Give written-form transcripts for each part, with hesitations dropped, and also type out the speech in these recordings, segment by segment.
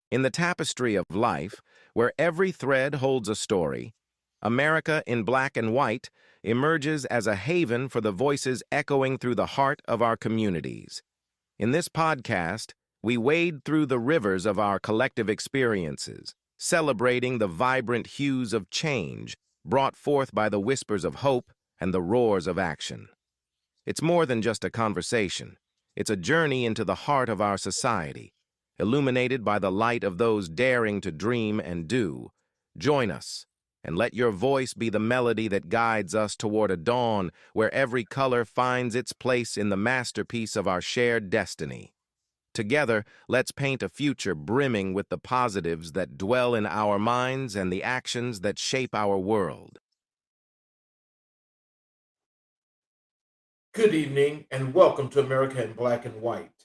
In the tapestry of life, where every thread holds a story, America in black and white emerges as a haven for the voices echoing through the heart of our communities. In this podcast, we wade through the rivers of our collective experiences, celebrating the vibrant hues of change brought forth by the whispers of hope and the roars of action. It's more than just a conversation. It's a journey into the heart of our society, illuminated by the light of those daring to dream and do. Join us, and let your voice be the melody that guides us toward a dawn where every color finds its place in the masterpiece of our shared destiny. Together, let's paint a future brimming with the positives that dwell in our minds and the actions that shape our world. Good evening and welcome to America in Black and White.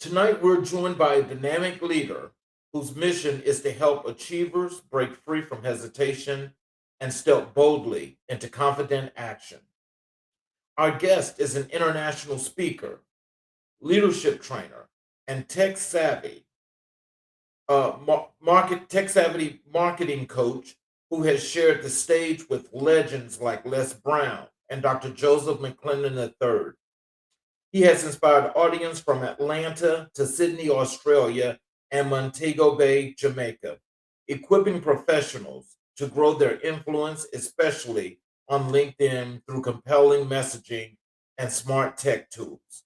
Tonight we're joined by a dynamic leader whose mission is to help achievers break free from hesitation and step boldly into confident action. Our guest is an international speaker, leadership trainer, and tech savvy marketing coach who has shared the stage with legends like Les Brown and Dr. Joseph McClendon III. He has inspired audience from Atlanta to Sydney, Australia, and Montego Bay, Jamaica, equipping professionals to grow their influence, especially on LinkedIn through compelling messaging and smart tech tools.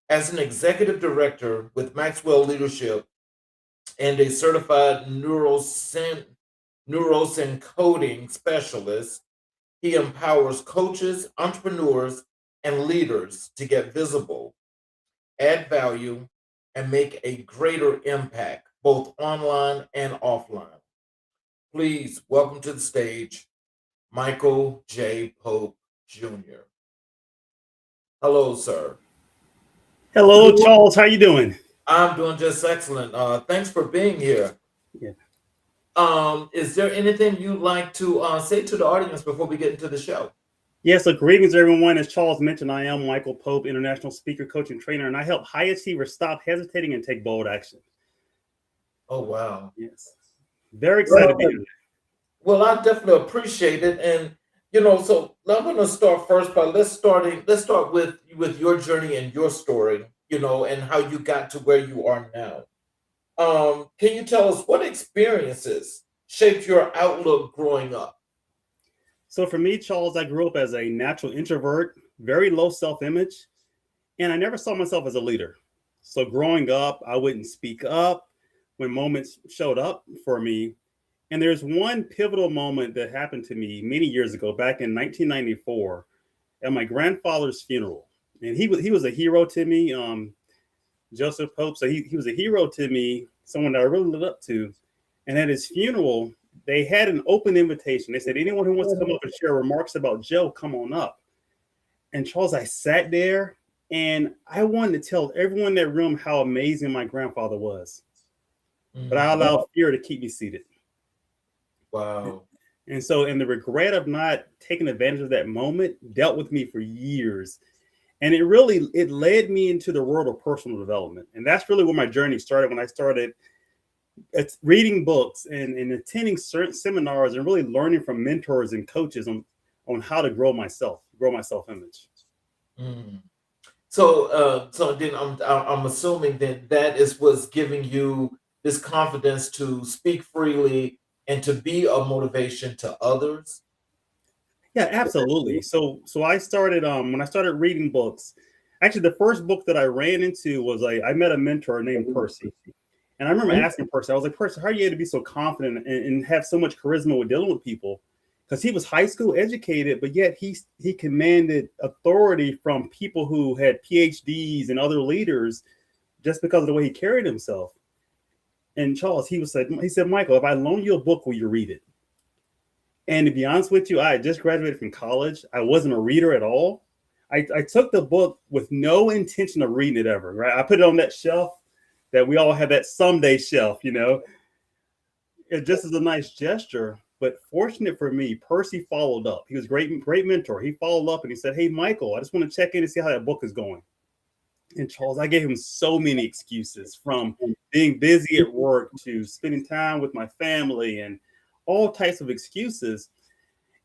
As an executive director with Maxwell Leadership and a certified neurosyncoding specialist, he empowers coaches, entrepreneurs, and leaders to get visible, add value, and make a greater impact, both online and offline. Please welcome to the stage Michael J. Pope Jr. Hello, sir. Hello, Charles. How you doing? I'm doing just excellent. Thanks for being here. Yeah. Is there anything you'd like to say to the audience before we get into the show? Yes, so greetings, everyone. As Charles mentioned, I am Michael Pope, international speaker, coach, and trainer, and I help high achievers stop hesitating and take bold action. Oh, wow. Yes. Very excited to be here. Well, I definitely appreciate it. And, so I'm going to start first by let's start with your journey and your story, and how you got to where you are now. Can you tell us what experiences shaped your outlook growing up? So for me, Charles, I grew up as a natural introvert, very low self-image, and I never saw myself as a leader. So growing up, I wouldn't speak up when moments showed up for me. And there's one pivotal moment that happened to me many years ago, back in 1994, at my grandfather's funeral. And he was a hero to me, Joseph Pope. So he was a hero to me, someone that I really looked up to. And at his funeral, they had an open invitation. They said, anyone who wants to come up and share remarks about Joe, come on up. And Charles, I sat there and I wanted to tell everyone in that room how amazing my grandfather was. But I allowed fear to keep me seated. Wow. And the regret of not taking advantage of that moment dealt with me for years. And it led me into the world of personal development. And that's really where my journey started, when I started reading books and attending certain seminars and really learning from mentors and coaches on how to grow my self-image. So then I'm assuming that is what's giving you this confidence to speak freely and to be a motivation to others. Yeah, absolutely. So I started when I started reading books. Actually, the first book that I ran into was I met a mentor named Percy. And I remember asking Percy, I was like, Percy, how are you able to be so confident and have so much charisma with dealing with people? Because he was high school educated, but yet he commanded authority from people who had PhDs and other leaders just because of the way he carried himself. And Charles, he said, Michael, if I loan you a book, will you read it? And to be honest with you, I had just graduated from college. I wasn't a reader at all. I took the book with no intention of reading it ever, right? I put it on that shelf that we all have, that someday shelf, It just is a nice gesture. But fortunate for me, Percy followed up. He was a great mentor. He followed up and he said, hey, Michael, I just want to check in and see how that book is going. And Charles, I gave him so many excuses, from being busy at work to spending time with my family and all types of excuses.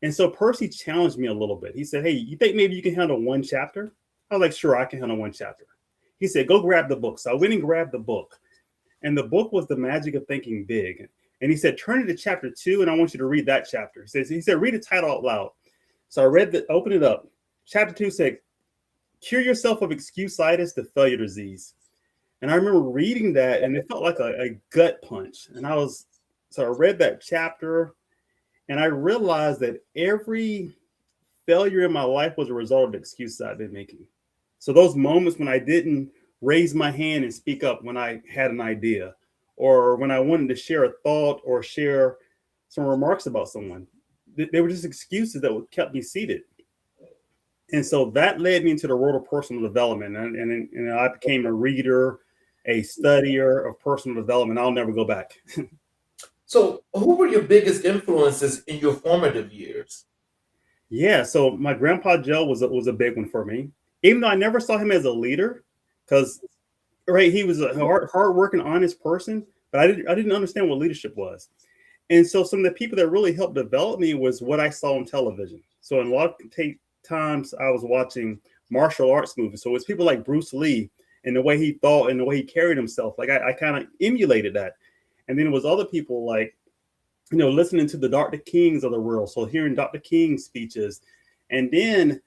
And so Percy challenged me a little bit. He said, "Hey, you think maybe you can handle one chapter?" I was like, "Sure, I can handle one chapter." He said, "Go grab the book." So I went and grabbed the book. And the book was The Magic of Thinking Big. And he said, "Turn to chapter 2, and I want you to read that chapter." He said, "Read the title out loud." So I opened it up. Chapter 2 said, "Cure yourself of excuse-itis, the failure disease." And I remember reading that, and it felt like a gut punch. So I read that chapter, and I realized that every failure in my life was a result of excuses I've been making. So those moments when I didn't raise my hand and speak up when I had an idea, or when I wanted to share a thought or share some remarks about someone, they were just excuses that kept me seated. And so that led me into the world of personal development. And I became a reader, a studier of personal development. I'll never go back. So, who were your biggest influences in your formative years? Yeah, so my grandpa Joe was a big one for me, even though I never saw him as a leader, because right, he was a hard-working, honest person, but I didn't understand what leadership was. And so some of the people that really helped develop me was what I saw on television. So in a lot of times I was watching martial arts movies. So it's people like Bruce Lee and the way he thought and the way he carried himself. Like I kind of emulated that. And then it was other people like, listening to the Dr. Kings of the world. So hearing Dr. King's speeches. And then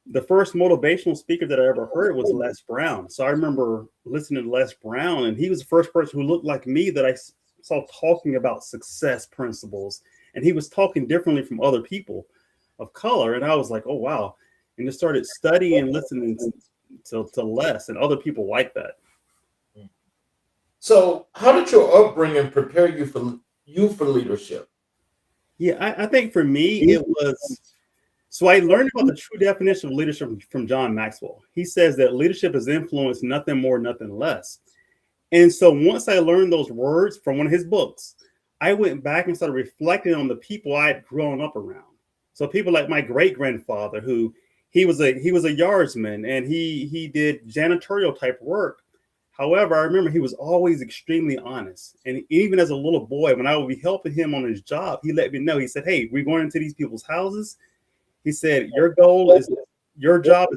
the first motivational speaker that I ever heard was Les Brown. So I remember listening to Les Brown, and he was the first person who looked like me that I saw talking about success principles. And he was talking differently from other people of color. And I was like, oh, wow. And just started studying and listening to Les and other people like that. So, how did your upbringing prepare you for leadership? Yeah, I think for me, it was. So I learned about the true definition of leadership from John Maxwell. He says that leadership is influence, nothing more, nothing less. And so once I learned those words from one of his books, I went back and started reflecting on the people I had grown up around. So people like my great grandfather, who he was a yardsman, and he did janitorial type work. However, I remember he was always extremely honest. And even as a little boy, when I would be helping him on his job, he let me know. He said, "Hey, we're going into these people's houses." He said, your job is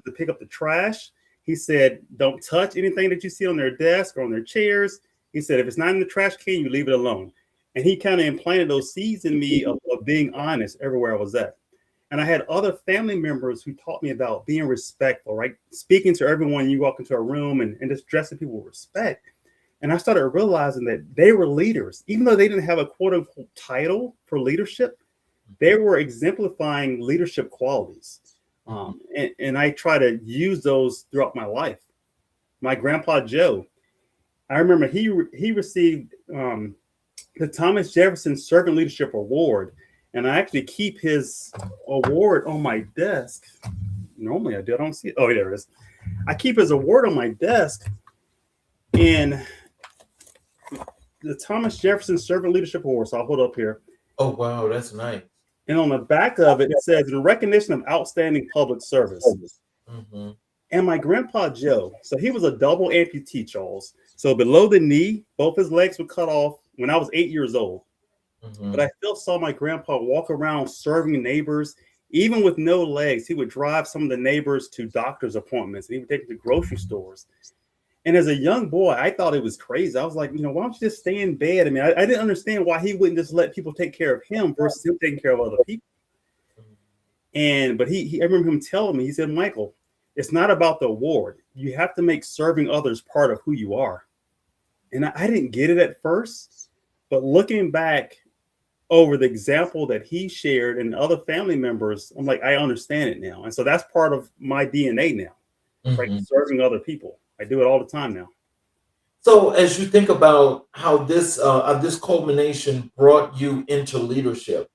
to pick up the trash. He said, "Don't touch anything that you see on their desk or on their chairs." He said, "If it's not in the trash can, you leave it alone." And he kind of implanted those seeds in me of being honest everywhere I was at. And I had other family members who taught me about being respectful, right? Speaking to everyone you walk into a room, and just dressing people with respect. And I started realizing that they were leaders, even though they didn't have a quote unquote title for leadership. They were exemplifying leadership qualities. And I try to use those throughout my life. My grandpa Joe, I remember he received the Thomas Jefferson Servant Leadership Award. And I actually keep his award on my desk. Normally I don't see it. Oh, there it is. I keep his award on my desk. And the Thomas Jefferson Servant Leadership Award. So I'll hold up here. Oh, wow, that's nice. And on the back of it, it says, "In recognition of outstanding public service." Mm-hmm. And my grandpa Joe, so he was a double amputee, Charles. So below the knee, both his legs were cut off when I was 8 years old. Mm-hmm. But I still saw my grandpa walk around serving neighbors. Even with no legs, he would drive some of the neighbors to doctor's appointments, and he would take them to grocery stores. And as a young boy, I thought it was crazy. I was like, why don't you just stay in bed? I mean, I didn't understand why he wouldn't just let people take care of him versus him taking care of other people. But I remember him telling me, he said, "Michael, it's not about the award. You have to make serving others part of who you are." And I didn't get it at first, but looking back over the example that he shared and other family members, I'm like, I understand it now. And so that's part of my DNA now, right? Serving other people. I do it all the time now. So, as you think about how this culmination brought you into leadership,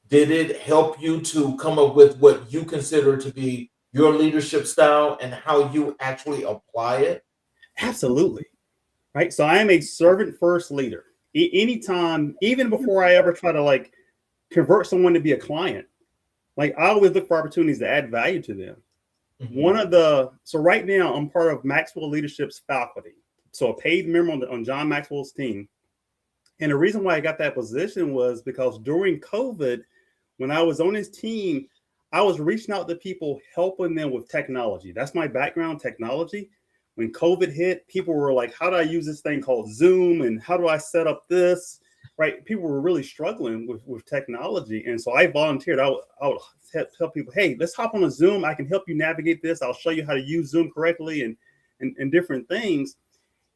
did it help you to come up with what you consider to be your leadership style and how you actually apply it? Absolutely. Right. So I am a servant first leader. Anytime, even before I ever try to convert someone to be a client, I always look for opportunities to add value to them. So right now I'm part of Maxwell Leadership's faculty. So a paid member on John Maxwell's team. And the reason why I got that position was because during COVID, when I was on his team, I was reaching out to people, helping them with technology. That's my background, technology. When COVID hit, people were like, how do I use this thing called Zoom? And how do I set up this? Right? People were really struggling with technology. And so I volunteered. I would tell people, hey, let's hop on a Zoom. I can help you navigate this. I'll show you how to use Zoom correctly and different things.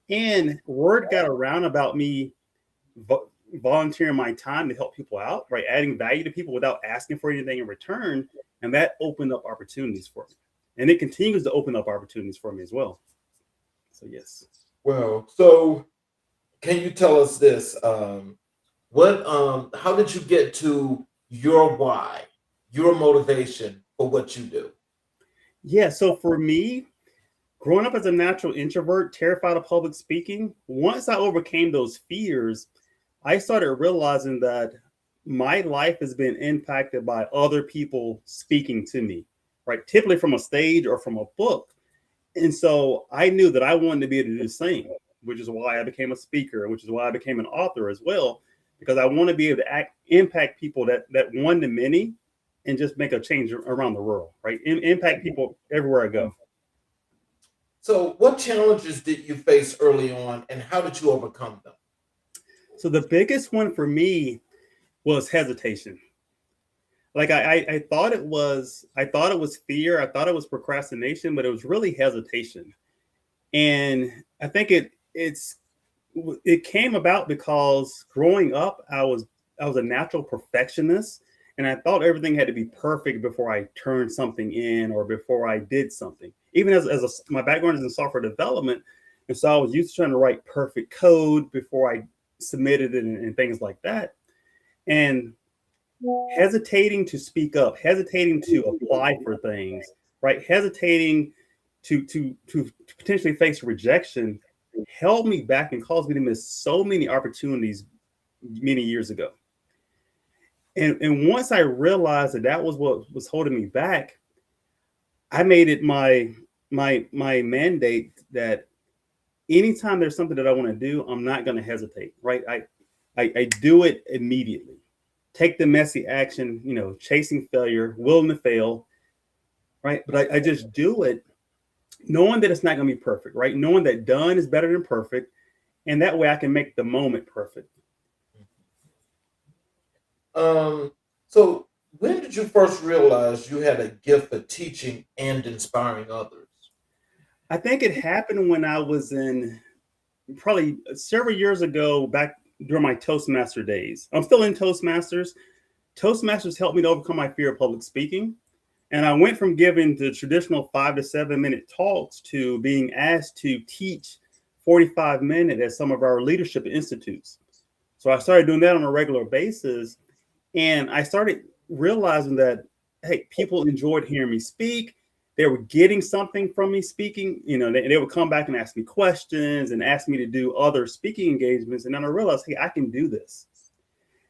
And word got around about me volunteering my time to help people out, right? Adding value to people without asking for anything in return. And that opened up opportunities for me. And it continues to open up opportunities for me as well. So, yes. Well, so can you tell us this? How did you get to your why, your motivation for what you do? Yeah. So for me, growing up as a natural introvert, terrified of public speaking, once I overcame those fears, I started realizing that my life has been impacted by other people speaking to me, right? Typically from a stage or from a book. And so I knew that I wanted to be able to do the same, which is why I became a speaker, which is why I became an author as well, because I want to be able to impact people that one to many and just make a change around the world, right? Impact people everywhere I go. So what challenges did you face early on and how did you overcome them? So the biggest one for me was hesitation. Like I thought it was fear. I thought it was procrastination, but it was really hesitation. And I think it came about because growing up, I was a natural perfectionist, and I thought everything had to be perfect before I turned something in or before I did something. Even my background is in software development, and so I was used to trying to write perfect code before I submitted it and things like that. And hesitating to speak up, hesitating to apply for things, right? Hesitating to potentially face rejection held me back and caused me to miss so many opportunities many years ago. And once I realized that was what was holding me back, I made it my mandate that anytime there's something that I want to do, I'm not going to hesitate, right? I do it immediately. Take the messy action, chasing failure, willing to fail, right? But I just do it knowing that it's not going to be perfect, right? Knowing that done is better than perfect. And that way I can make the moment perfect. So when did you first realize you had a gift for teaching and inspiring others? I think it happened when I was in probably several years ago, back during my Toastmaster days. I'm still in Toastmasters. Toastmasters helped me to overcome my fear of public speaking. And I went from giving the traditional 5 to 7 minute talks to being asked to teach 45 minutes at some of our leadership institutes. So I started doing that on a regular basis. And I started realizing that, hey, people enjoyed hearing me speak. They were getting something from me speaking. They would come back and ask me questions and ask me to do other speaking engagements. And then I realized, hey, I can do this.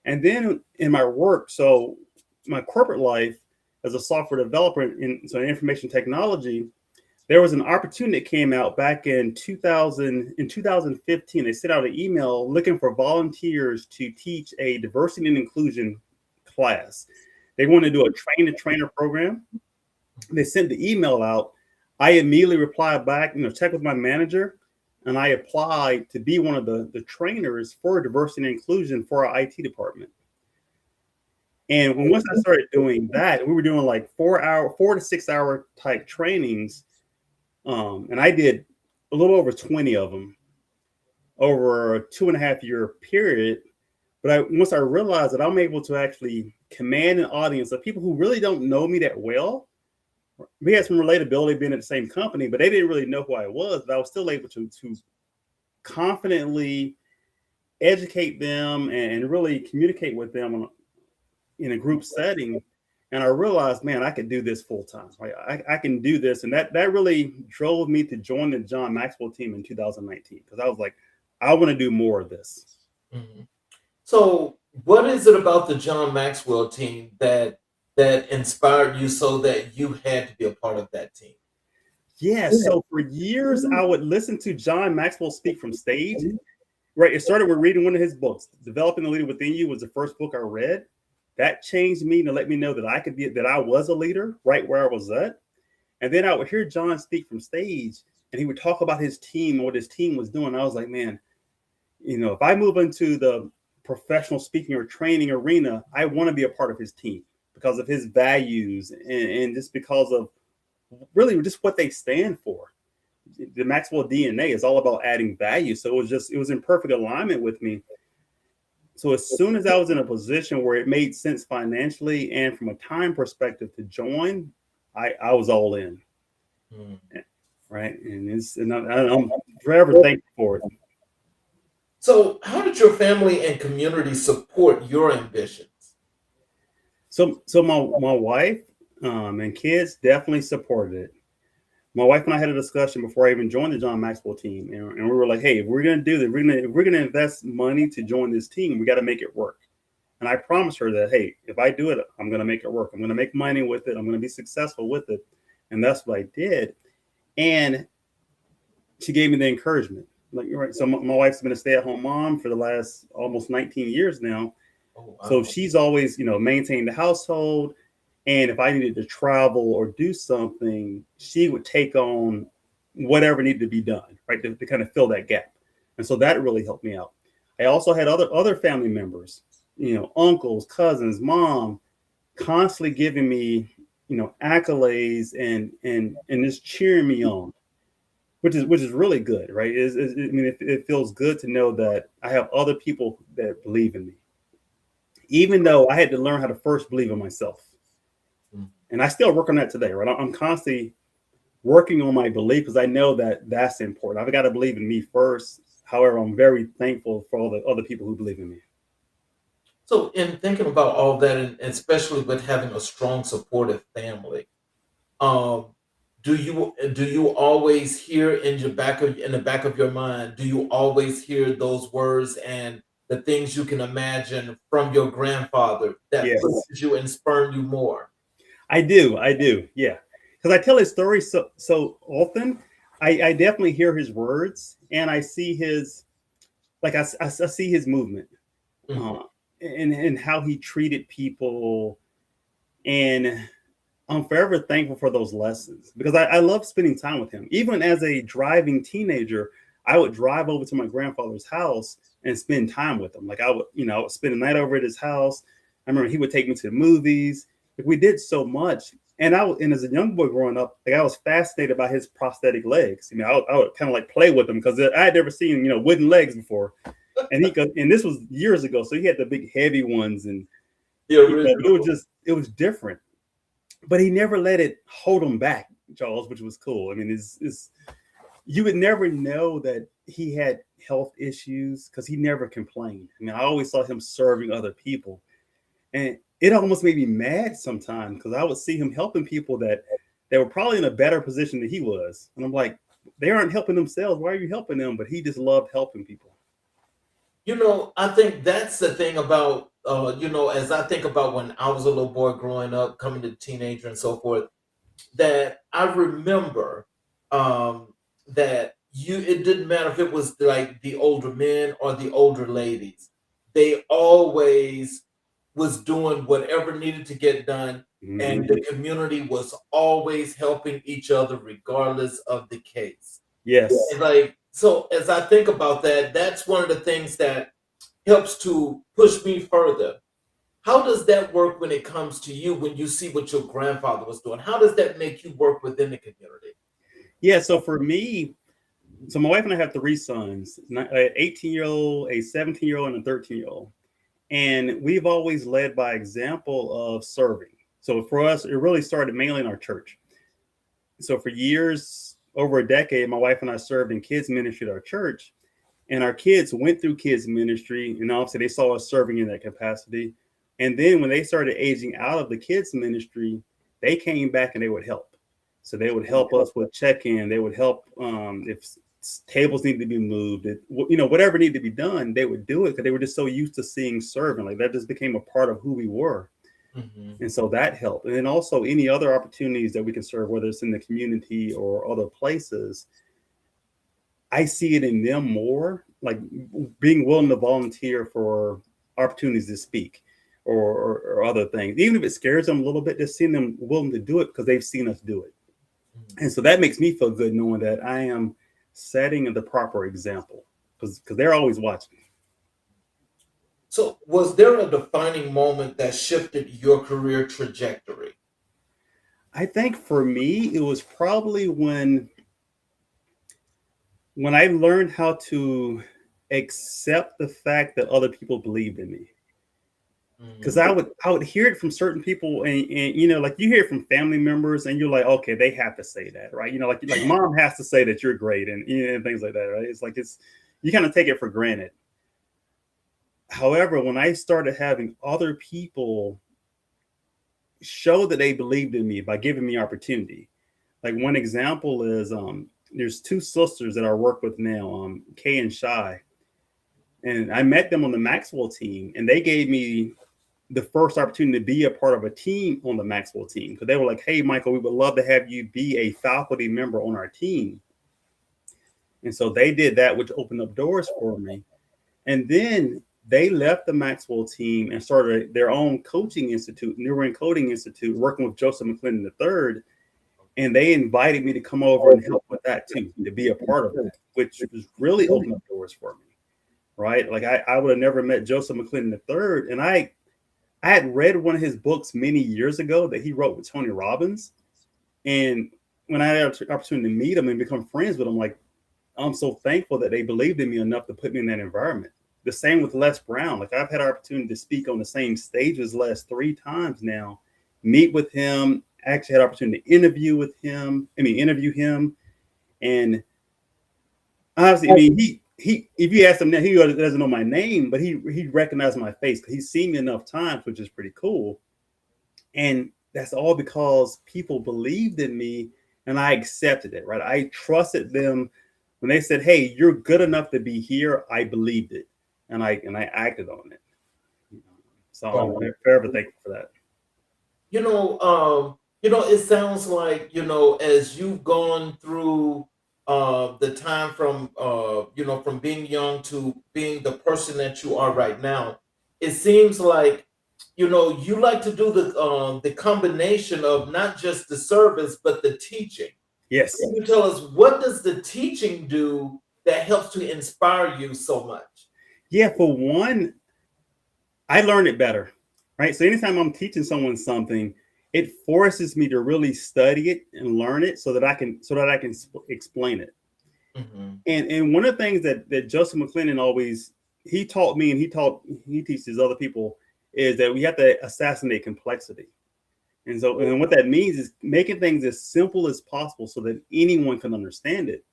And then in my work, so my corporate life as a software developer in information technology, there was an opportunity that came out back in 2015. They sent out an email looking for volunteers to teach a diversity and inclusion class. They wanted to do a train-the-trainer program. They sent the email out. I immediately replied back, check with my manager, and I applied to be one of the trainers for diversity and inclusion for our IT department. And once I started doing that, we were doing like 4 to 6 hour type trainings. And I did a little over 20 of them over a 2.5 year period. But once I realized that I'm able to actually command an audience of people who really don't know me that well. We had some relatability being at the same company, but they didn't really know who I was. But I was still able to confidently educate them and really communicate with them in a group setting. And I realized, man, I could do this full time. Right? I can do this. And that really drove me to join the John Maxwell team in 2019, because I was like, I want to do more of this. Mm-hmm. So what is it about the John Maxwell team that inspired you so that you had to be a part of that team? Yeah. So for years, I would listen to John Maxwell speak from stage. Right. It started with reading one of his books. Developing the Leader Within You was the first book I read. That changed me to let me know that I was a leader right where I was at. And then I would hear John speak from stage, and he would talk about his team and what his team was doing. I was like, man, if I move into the professional speaking or training arena, I want to be a part of his team because of his values and just because of really just what they stand for. The Maxwell DNA is all about adding value. So it was in perfect alignment with me. So as soon as I was in a position where it made sense financially and from a time perspective to join, I was all in. Right. And I'm forever thankful for it. So how did your family and community support your ambitions? So my wife and kids definitely supported it. My wife and I had a discussion before I even joined the John Maxwell team, and we were like, "Hey, if we're going to do this, if we're going to invest money to join this team, we got to make it work." And I promised her that, "Hey, if I do it, I'm going to make it work. I'm going to make money with it. I'm going to be successful with it." And that's what I did. And she gave me the encouragement. Like, you're right. So my wife's been a stay-at-home mom for the last almost 19 years now. Oh, wow. So she's always, maintained the household. And if I needed to travel or do something, she would take on whatever needed to be done, right, to kind of fill that gap. And so that really helped me out. I also had other family members, uncles, cousins, mom, constantly giving me, accolades and just cheering me on, which is really good, right? It feels good to know that I have other people that believe in me, even though I had to learn how to first believe in myself. And I still work on that today, right? I'm constantly working on my belief because I know that that's important. I've got to believe in me first. However, I'm very thankful for all the other people who believe in me. So in thinking about all that, and especially with having a strong, supportive family, do you always hear in the back of your mind, do you always hear those words and the things you can imagine from your grandfather that pushes you and spurn you more? I do. Yeah. Because I tell his story so often, I definitely hear his words and I see his, I see his movement and how he treated people. And I'm forever thankful for those lessons because I love spending time with him. Even as a driving teenager, I would drive over to my grandfather's house and spend time with him. I would spend a night over at his house. I remember he would take me to the movies. We did so much. And as a young boy growing up, I was fascinated by his prosthetic legs. I would kind of play with them because I had never seen, wooden legs before. And and this was years ago. So he had the big heavy ones and it was different, but he never let it hold him back, Charles, which was cool. You would never know that he had health issues because he never complained. I always saw him serving other people. And it almost made me mad sometimes because I would see him helping people that were probably in a better position than he was. And I'm like, they aren't helping themselves. Why are you helping them? But he just loved helping people. I think that's the thing about, as I think about when I was a little boy growing up, coming to teenager and so forth, that I remember that it didn't matter if it was like the older men or the older ladies. They always was doing whatever needed to get done. Mm-hmm. And the community was always helping each other regardless of the case. Yes. And so as I think about that, that's one of the things that helps to push me further. How does that work when it comes to you, when you see what your grandfather was doing? How does that make you work within the community? Yeah, so for me, my wife and I have 3 sons, an 18-year-old, a 17-year-old, and a 13-year-old. And we've always led by example of serving. So for us, it really started mainly in our church. So for years, over a decade, my wife and I served in kids ministry at our church. And our kids went through kids ministry, and obviously they saw us serving in that capacity. And then when they started aging out of the kids ministry, they came back and they would help. So they would help us with check-in. They would help if tables needed to be moved. Whatever needed to be done, they would do it because they were just so used to seeing serving. That just became a part of who we were. Mhm. And so that helped. And then also any other opportunities that we can serve, whether it's in the community or other places, I see it in them more, like being willing to volunteer for opportunities to speak or other things. Even if it scares them a little bit, just seeing them willing to do it because they've seen us do it. Mhm. And so that makes me feel good knowing that I am setting the proper example because they're always watching. So, was there a defining moment that shifted your career trajectory? I think for me, it was probably when I learned how to accept the fact that other people believed in me. Because Mhm. I would hear it from certain people, and like you hear it from family members, and you're like, okay, they have to say that, right? Like mom has to say that you're great, and things like that, right? It's like it's you kind of take it for granted. However, when I started having other people show that they believed in me by giving me opportunity, like one example is there's two sisters that I work with now, Kay and Shy, and I met them on the Maxwell team, and they gave me the first opportunity to be a part of a team on the Maxwell team because they were like, "Hey, Michael, we would love to have you be a faculty member on our team." And so they did that, which opened up doors for me. And then they left the Maxwell team and started their own coaching institute, Neuro Coding Institute, working with Joseph McClendon III. And they invited me to come over and help with that too, to be a part of that, which was really opened up doors for me, right? Like I would have never met Joseph McClendon III. And I had read one of his books many years ago that he wrote with Tony Robbins. And when I had the opportunity to meet him and become friends with him, like, I'm so thankful that they believed in me enough to put me in that environment. The same with Les Brown. Like, I've had an opportunity to speak on the same stage as Les 3 times now, meet with him, actually had an opportunity to interview him. And honestly, he if you ask him now, he doesn't know my name, but he recognized my face because he's seen me enough times, which is pretty cool. And that's all because people believed in me and I accepted it, right? I trusted them when they said, "Hey, you're good enough to be here." I believed it, and I acted on it. So I'm Wow. forever thankful for that. It sounds like, as you've gone through the time from from being young to being the person that you are right now, it seems like, you like to do the combination of not just the service but the teaching. Yes, Can you tell us what does the teaching do that helps to inspire you so much? yeah. For one, I learned it better, right? So anytime I'm teaching someone something, it forces me to really study it and learn it so that I can explain it. Hmm. And one of the things that Joseph McClendon always he taught me and he teaches other people is that we have to assassinate complexity. And what that means is making things as simple as possible so that anyone can understand it.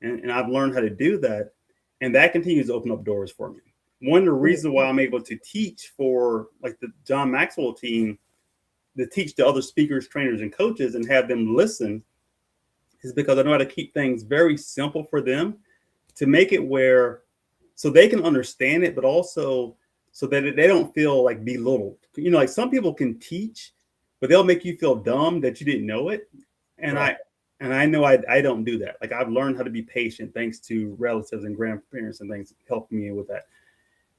And I've learned how to do that. And that continues to open up doors for me. One of the reasons why I'm able to teach for like the John Maxwell team, to teach the other speakers, trainers, and coaches and have them listen is because I know how to keep things very simple for them to make it where so they can understand it, but also so that they don't feel like belittled. Like some people can teach, but they'll make you feel dumb that you didn't know it. And Right. I know I don't do that. Like I've learned how to be patient thanks to relatives and grandparents and things helping me with that.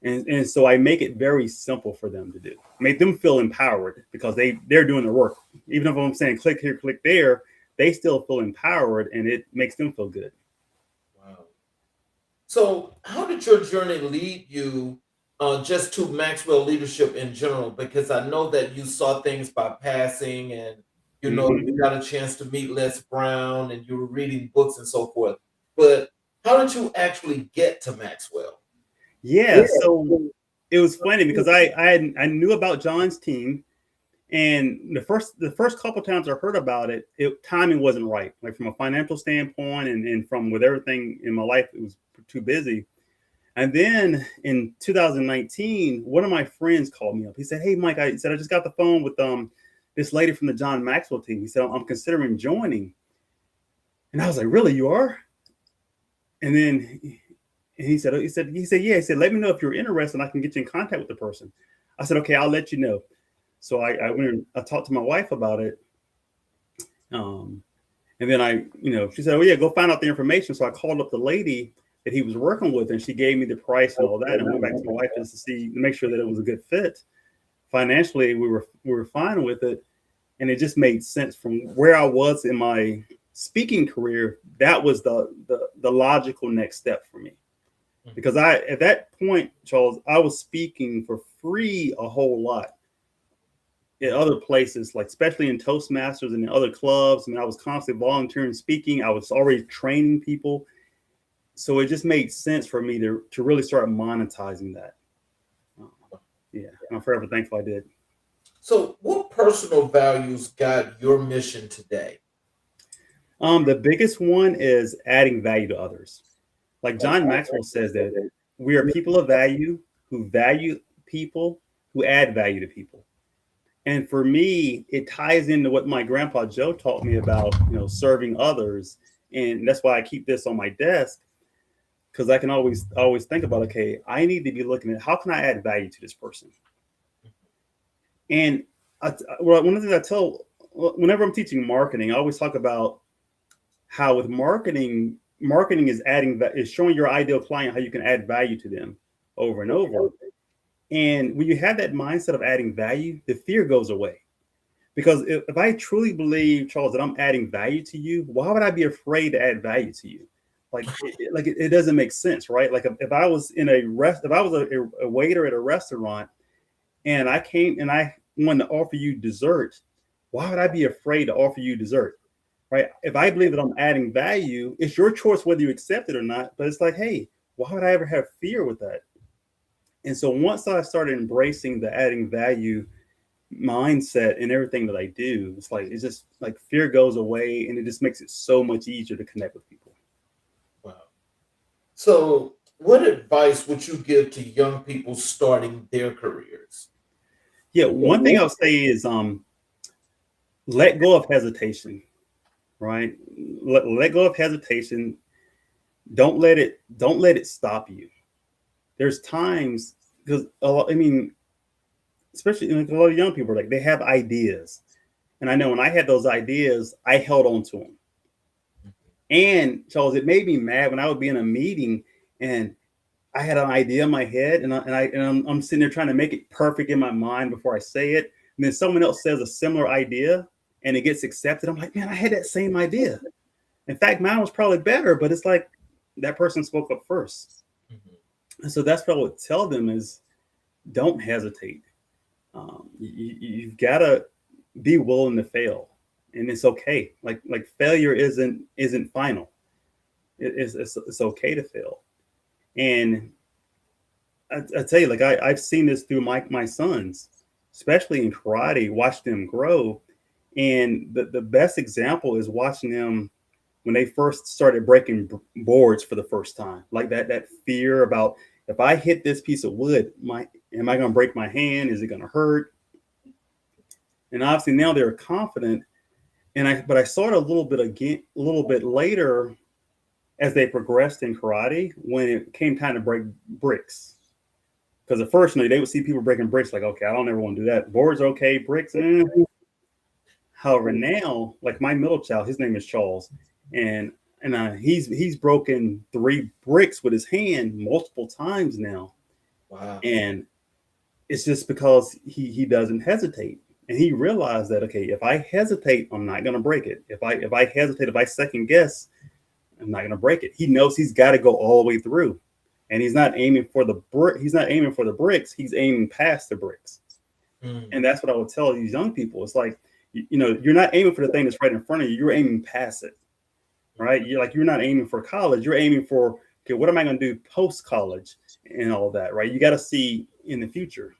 And so I make it very simple for them to do. Make them feel empowered because they're doing the work. Even if I'm saying click here, click there, they still feel empowered and it makes them feel good. Wow. So, how did your journey lead you just to Maxwell leadership in general? Because I know that you saw things by passing, and Mhm. you got a chance to meet Les Brown, and you were reading books and so forth. But how did you actually get to Maxwell? Yeah, so it was funny because I knew about John's team, and the first couple times I heard about it, timing wasn't right. Like from a financial standpoint, and from with everything in my life, it was too busy. And then in 2019, one of my friends called me up. He said, "Hey, Mike," I said, "I just got the phone with this lady from the John Maxwell team." He said, "I'm considering joining," and I was like, "Really, you are?" And then yeah. He said, "Let me know if you're interested, and I can get you in contact with the person." I said, "Okay, I'll let you know." So I went and I talked to my wife about it. And then she said, "Oh yeah, go find out the information." So I called up the lady that he was working with, and she gave me the price and all that. And I went back to my wife just to make sure that it was a good fit. Financially, we were fine with it, and it just made sense from where I was in my speaking career. That was the logical next step for me, because at that point, Charles, I was speaking for free a whole lot in other places, like especially in Toastmasters and in other clubs. I mean, I was constantly volunteering, speaking. I was already training people. So it just made sense for me to really start monetizing that. Yeah, I'm forever thankful I did. So, what personal values guide your mission today? The biggest one is adding value to others. Like John Maxwell says that we are people of value who value people, who add value to people. And for me, it ties into what my grandpa Joe taught me about, serving others. And that's why I keep this on my desk, because I can always think about, okay, I need to be looking at how can I add value to this person. And one of the things I tell, whenever I'm teaching marketing, I always talk about how with marketing is showing your ideal client how you can add value to them over and over. And when you have that mindset of adding value, the fear goes away. Because if I truly believe, Charles, that I'm adding value to you, why would I be afraid to add value to you? It doesn't make sense, right? Like if I was a waiter at a restaurant and I came and I wanted to offer you dessert, why would I be afraid to offer you dessert? Right? If I believe that I'm adding value, it's your choice whether you accept it or not. But it's like, hey, why would I ever have fear with that? And so once I started embracing the adding value mindset in everything that I do, it's just like fear goes away, and it just makes it so much easier to connect with people. Wow. So, what advice would you give to young people starting their careers? Yeah, one thing I'll say is let go of hesitation, right? Let go of hesitation. Don't let it stop you. There's times, because especially a lot of young people, like they have ideas. And I know when I had those ideas, I held on to them. And Charles, it made me mad when I would be in a meeting and I had an idea in my head, and I'm sitting there trying to make it perfect in my mind before I say it. And then someone else says a similar idea and it gets accepted. I'm like, man, I had that same idea. In fact, mine was probably better, but it's like that person spoke up first. And so that's what I would tell them is don't hesitate. You've got to be willing to fail, and it's okay. Like failure isn't final. It's okay to fail. And I tell you, like I've seen this through my sons, especially in karate, watch them grow. And the best example is watching them when they first started breaking boards for the first time, like that fear about, if I hit this piece of wood, am I going to break my hand? Is it going to hurt? And obviously now they're confident. But I saw it a little bit later as they progressed in karate when it came time to break bricks. Because at first, they would see people breaking bricks, like, okay, I don't ever want to do that. Boards are okay, bricks. However, now, like my middle child, his name is Charles, and he's broken 3 bricks with his hand multiple times now. Wow. And it's just because he doesn't hesitate. And he realized that, okay, if I hesitate, I'm not going to break it. If I hesitate, if I second guess, I'm not going to break it. He knows he's got to go all the way through. And he's not aiming for the He's not aiming for the bricks. He's aiming past the bricks. And that's what I would tell these young people. It's like, you're not aiming for the thing that's right in front of you. You're aiming past it, right? You're not aiming for college. You're aiming for, okay, what am I going to do post college and all that, right? You got to see in the future.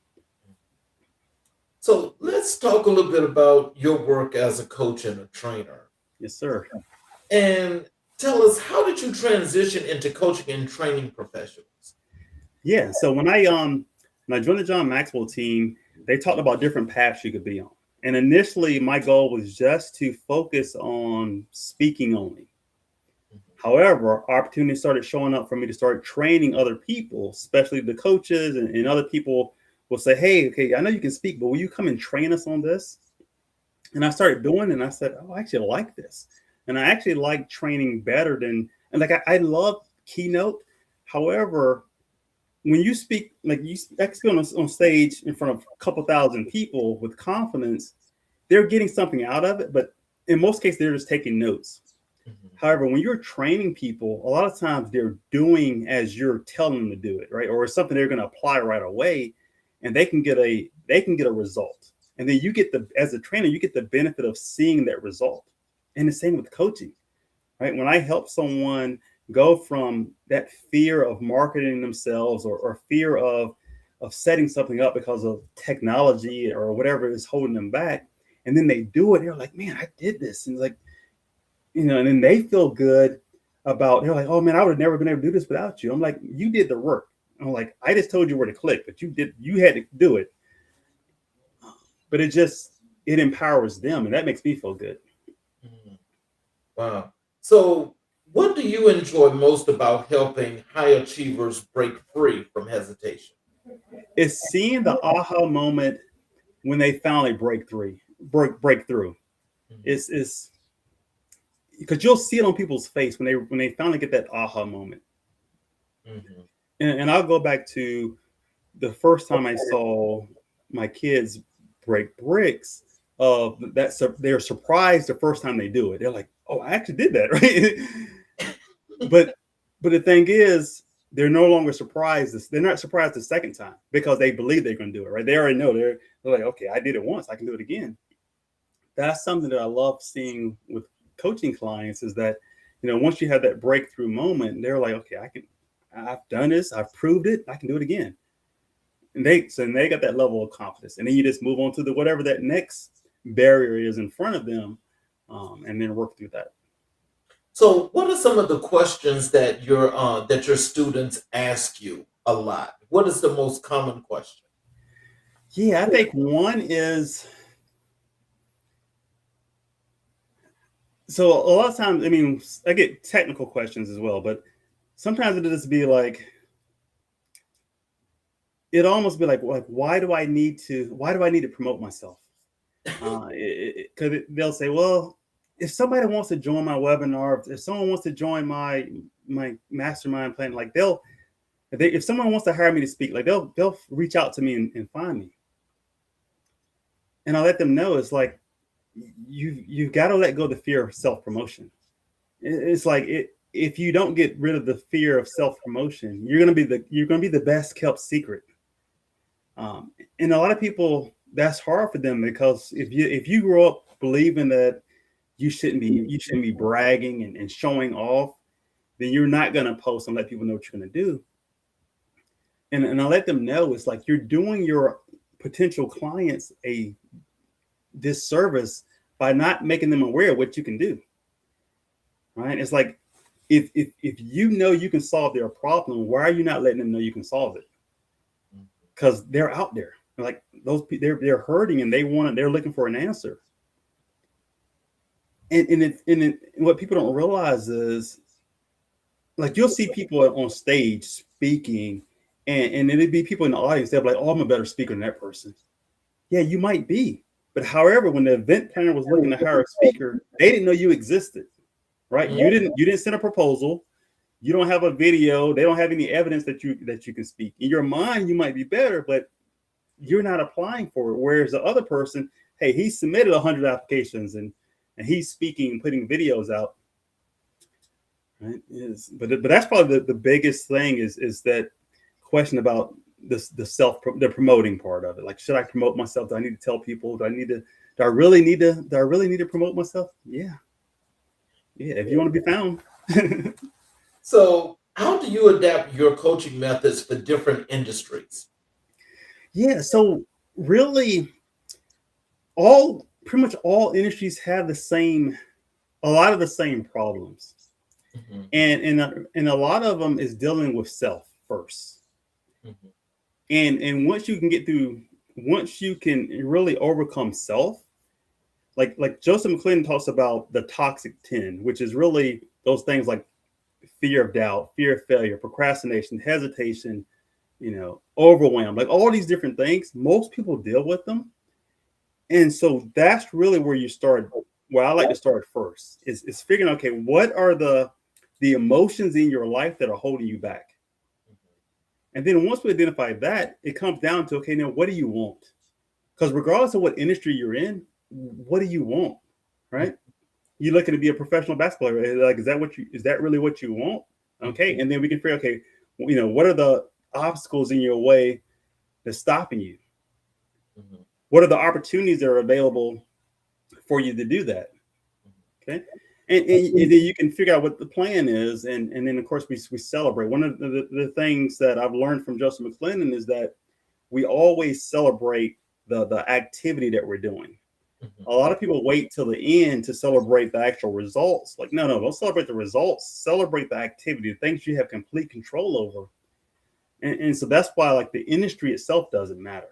So let's talk a little bit about your work as a coach and a trainer. Yes, sir. And tell us, how did you transition into coaching and training professionals? Yeah. So when I joined the John Maxwell team, they talked about different paths you could be on. And initially, my goal was just to focus on speaking only. However, opportunities started showing up for me to start training other people, especially the coaches and other people will say, hey, okay, I know you can speak, but will you come and train us on this? And I started doing it, and I said, oh, I actually like this. And I actually like training better than, and like I love keynote. However, when you speak, like you speak on stage in front of a couple thousand people with confidence, they're getting something out of it. But in most cases, they're just taking notes. Mhm. However, when you're training people, a lot of times they're doing as you're telling them to do it, right? Or it's something they're going to apply right away, and they can get a result. And then you get as a trainer, you get the benefit of seeing that result. And the same with coaching, right? When I help someone go from that fear of marketing themselves or fear of setting something up because of technology or whatever is holding them back, and then they do it, they're like, man, I did this. And like, and then they feel good about, they're like, oh man, I would have never been able to do this without you. I'm like, you did the work. I'm like, I just told you where to click, but you had to do it. But it empowers them, and that makes me feel good. Mhm. Wow. So, what do you enjoy most about helping high achievers break free from hesitation? It's seeing the aha moment when they finally break through. Mhm. It's because you'll see it on people's face when they finally get that aha moment. Mhm. And I'll go back to the first time I saw my kids break bricks. They're surprised the first time they do it. They're like, "Oh, I actually did that!" Right? but the thing is, they're no longer surprised. They're not surprised the second time because they believe they're going to do it. Right? They already know. They're like, "Okay, I did it once. I can do it again." That's something that I love seeing with coaching clients. Is that once you have that breakthrough moment, they're like, "Okay, I've done this. I've proved it. I can do it again." And they got that level of confidence, and then you just move on to the whatever that next barrier is in front of them, and then work through that. So, what are some of the questions that your students ask you a lot? What is the most common question? Yeah, I think one is, so a lot of times, I mean, I get technical questions as well, but sometimes it'll just be like, it almost be like why do I need to promote myself? Because they'll say, well, if somebody wants to join my webinar, if someone wants to join my mastermind plan, like if someone wants to hire me to speak, like they'll reach out to me and find me, and I let them know it's like you've got to let go of the fear of self promotion. It's like if you don't get rid of the fear of self promotion, you're gonna be the best kept secret. And a lot of people, that's hard for them because if you grow up believing that you shouldn't be bragging and showing off, then you're not gonna post and let people know what you're gonna do. And I let them know it's like you're doing your potential clients a disservice by not making them aware of what you can do. Right? It's like if you know you can solve their problem, why are you not letting them know you can solve it? Because they're out there. Like they're hurting and they're looking for an answer. And what people don't realize is, like, you'll see people on stage speaking, and it'd be people in the audience. They'll be like, "Oh, I'm a better speaker than that person." Yeah, you might be, but however, when the event planner was looking to hire a speaker, they didn't know you existed, right? You didn't send a proposal. You don't have a video. They don't have any evidence that you can speak. In your mind, you might be better, but you're not applying for it. Whereas the other person, hey, he submitted 100 applications and he's speaking and putting videos out. Right? But that's probably the biggest thing is that question about the promoting part of it. Like, should I promote myself? Do I need to tell people? Do I really need to promote myself? Yeah. If you want to be found. So, how do you adapt your coaching methods for different industries? Yeah. So really, pretty much all industries have a lot of the same problems, Mhm. and a lot of them is dealing with self first. Mhm. And once you can really overcome self, like Joseph McClendon talks about the toxic 10, which is really those things like fear of doubt, fear of failure, procrastination, hesitation, overwhelmed, like all these different things. Most people deal with them. And so that's really where you start. Where I like to start first is figuring, okay, what are the emotions in your life that are holding you back? And then once we identify that, it comes down to, okay, now what do you want? Because regardless of what industry you're in, what do you want? Right? You're looking to be a professional basketball player. Like, is that really what you want? Okay. And then we can figure, okay, what are the obstacles in your way that's stopping you? What are the opportunities that are available for you to do that? Okay. And then you can figure out what the plan is. And then, of course, we celebrate. One of the things that I've learned from Joseph McClendon is that we always celebrate the activity that we're doing. A lot of people wait till the end to celebrate the actual results. Like, no, don't celebrate the results. Celebrate the activity, the things you have complete control over. And so that's why, like, the industry itself doesn't matter,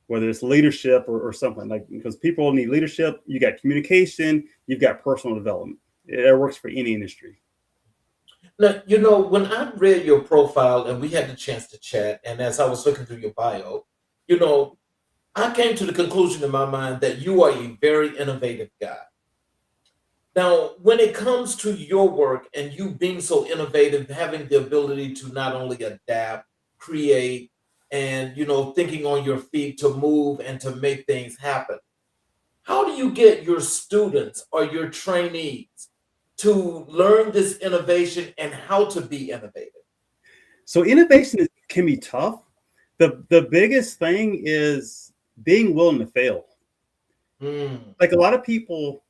whether it's leadership or something, like, because people need leadership. You got communication, you've got personal development. It works for any industry. Now, when I read your profile and we had the chance to chat, and as I was looking through your bio, I came to the conclusion in my mind that you are a very innovative guy. Now, when it comes to your work and you being so innovative, having the ability to not only adapt, create, and thinking on your feet to move and to make things happen, how do you get your students or your trainees to learn this innovation and how to be innovative? So innovation can be tough. The biggest thing is being willing to fail. Like, a lot of people,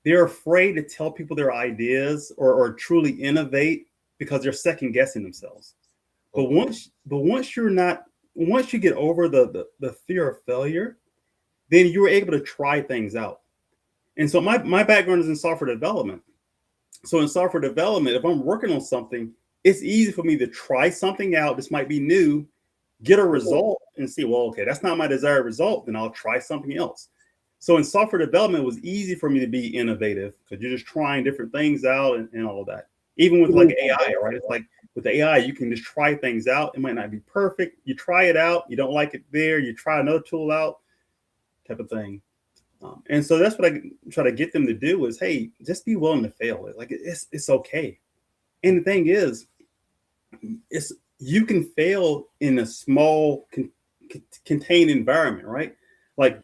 they're afraid to tell people their ideas or truly innovate because they're second guessing themselves. But once you get over the fear of failure, then you're able to try things out. And so my background is in software development. So in software development, if I'm working on something, it's easy for me to try something out. This might be new, get a result and see, well, okay, that's not my desired result. Then I'll try something else. So in software development, it was easy for me to be innovative because you're just trying different things out and all that. Even with like AI, right? It's like with AI, you can just try things out. It might not be perfect. You try it out. You don't like it there. You try another tool out, type of thing. And so that's what I try to get them to do is, hey, just be willing to fail. Like, it's okay. And the thing is, you can fail in a small contained environment, right? Like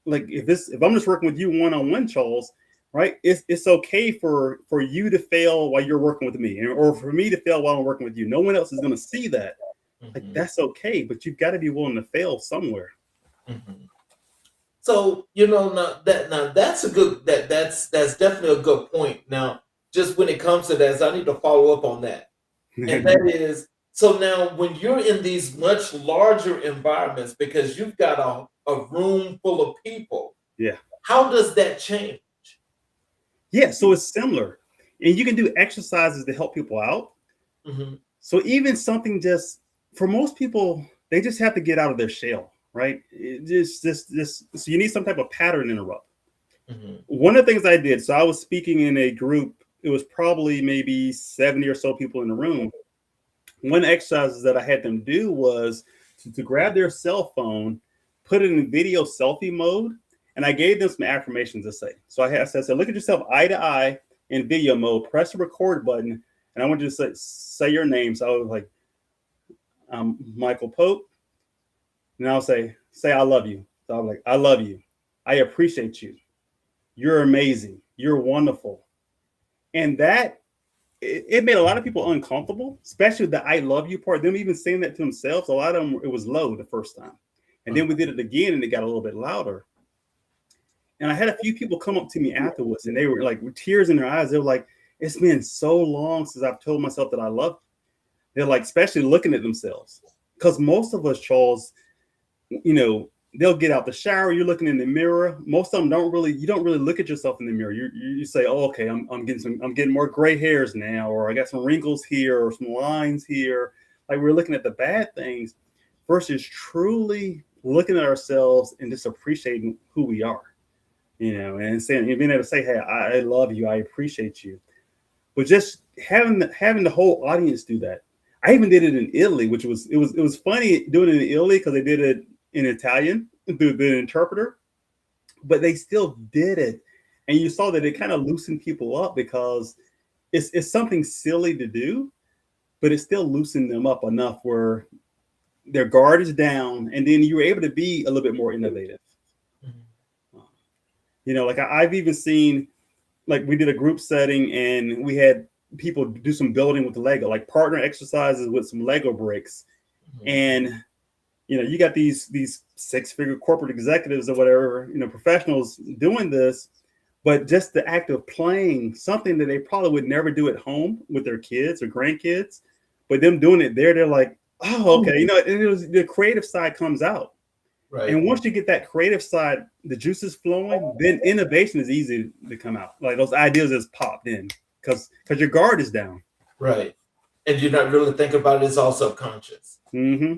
if I'm just working with you one-on-one, Charles, right? It's okay for you to fail while you're working with me, or for me to fail while I'm working with you. No one else is going to see that. Like, that's okay, but you've got to be willing to fail somewhere. So now that's that's definitely a good point. Now, just when it comes to that, I need to follow up on that, and that is, so now when you're in these much larger environments, because you've got a room full of people, Yeah. How does that change? Yeah, so it's similar, and you can do exercises to help people out. So even something just for most people, they just have to get out of their shell, right? So you need some type of pattern interrupt. One of the things I did, so I was speaking in a group. It was probably maybe 70 or so people in the room. One exercise that I had them do was to grab their cell phone, put it in video selfie mode, and I gave them some affirmations to say. So I said, look at yourself eye to eye in video mode, press the record button, and I want you to say your name. So I was like, I'm Michael Pope. And I'll say I love you. So I'm like, I love you. I appreciate you. You're amazing. You're wonderful. And that, it made a lot of people uncomfortable, especially the I love you part. Them even saying that to themselves. A lot of them, it was low the first time. And then we did it again and it got a little bit louder. And I had a few people come up to me afterwards and they were like with tears in their eyes. They were like, it's been so long since I've told myself that I love you. They're like, especially looking at themselves. Because most of us, Charles, they'll get out the shower, you're looking in the mirror. Most of them you don't really look at yourself in the mirror. You say, oh, okay, I'm getting more gray hairs now, or I got some wrinkles here or some lines here. Like, we're looking at the bad things versus truly looking at ourselves and just appreciating who we are, and saying, and being able to say, hey, I love you, I appreciate you. But just having the whole audience do that. I even did it in Italy, which was funny doing it in Italy because they did it in Italian through the interpreter, but they still did it, and you saw that it kind of loosened people up because it's something silly to do, but it still loosened them up enough where their guard is down, and then you were able to be a little bit more innovative. You know, like I've even seen, like we did a group setting and we had people do some building with Lego, like partner exercises with some Lego bricks. And, you know, you got these 6-figure corporate executives or whatever, you know, professionals doing this, but just the act of playing something that they probably would never do at home with their kids or grandkids, but them doing it there, they're like, oh, okay. You know, and it was, the creative side comes out. Right. And once you get that creative side, the juices flowing, then innovation is easy to come out. Like those ideas just popped in because your guard is down. Right. And you're not really thinking about it. It's all subconscious. Mm-hmm.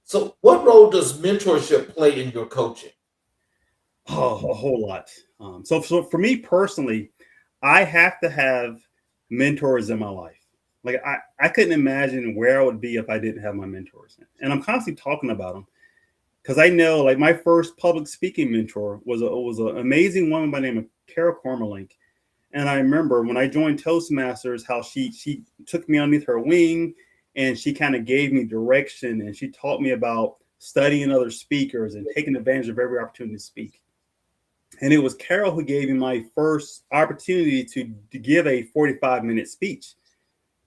So what role does mentorship play in your coaching? Oh, a whole lot. So for me personally, I have to have mentors in my life. Like I couldn't imagine where I would be if I didn't have my mentors. And I'm constantly talking about them because I know, like, my first public speaking mentor was an amazing woman by the name of Carol Cormelink. And I remember when I joined Toastmasters, how she took me underneath her wing and she kind of gave me direction, and she taught me about studying other speakers and taking advantage of every opportunity to speak. And it was Carol who gave me my first opportunity to give a 45-minute speech.